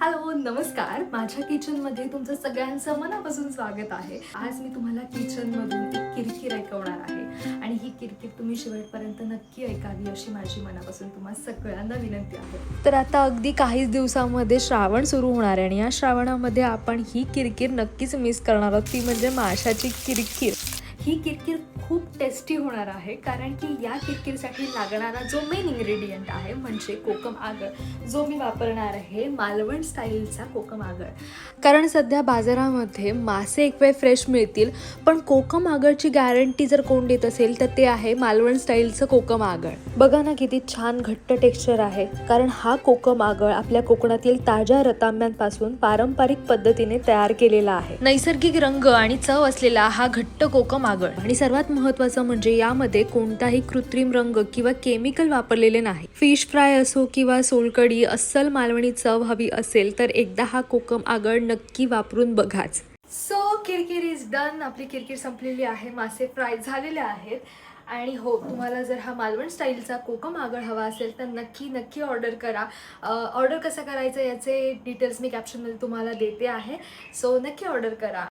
Hello नमस्कार, माझ्या किचनमध्ये तुमचं सगळ्यांचं मनापासून स्वागत आहे. आज मी तुम्हाला किचनमधून एक किरकिर ऐकवणार आहे आणि ही किरकिर तुम्ही शेवटपर्यंत नक्की ऐकावी अशी माझी मनापासून तुम्हाला सगळ्यांना विनंती आहे. तर आता अगदी काहीच दिवसांमध्ये श्रावण सुरू होणार आहे आणि या श्रावणामध्ये आपण ही किरकिर नक्कीच मिस करणार आहोत, ती म्हणजे माशाची किरकिर. ही किरकिर खूप टेस्टी होणार आहे कारण की या किरकिरसाठी लागणारा जो मेन इन्ग्रेडियंट आहे म्हणजे कोकम आगळ, जो मी वापरणार आहे मालवण स्टाईलचा कोकम आगळ. कारण सध्या बाजारामध्ये मासे एक वेळ फ्रेश मिळतील, पण कोकम आगळची गॅरंटी जर कोण देत असेल तर ते आहे मालवण स्टाईलचं कोकम आगळ. बघा ना किती छान घट्ट टेक्स्चर आहे, कारण हा कोकम आगळ आपल्या कोकणातील ताज्या रतांब्यांपासून पारंपरिक पद्धतीने तयार केलेला आहे. नैसर्गिक रंग आणि चव असलेला हा घट्ट कोकम आगळ, आणि सर्वात महत्त्वाचं म्हणजे यामध्ये कोणताही कृत्रिम रंग किंवा केमिकल वापरलेले नाही. फिश फ्राय असो किंवा सोलकढी, अस्सल मालवणी चव हवी असेल तर एकदा हा कोकम आगळ नक्की वापरून बघाच. सो किरकिर इज डन. आपली किरकिर संपलेली आहे, मासे फ्राय झालेले आहेत. आणि हो, तुम्हाला जर हा मालवण स्टाईलचा कोकम आगळ हवा असेल तर नक्की नक्की ऑर्डर करा. ऑर्डर कसं करायचं याचे डिटेल्स मी कॅप्शनमध्ये तुम्हाला देते आहे, सो नक्की ऑर्डर करा.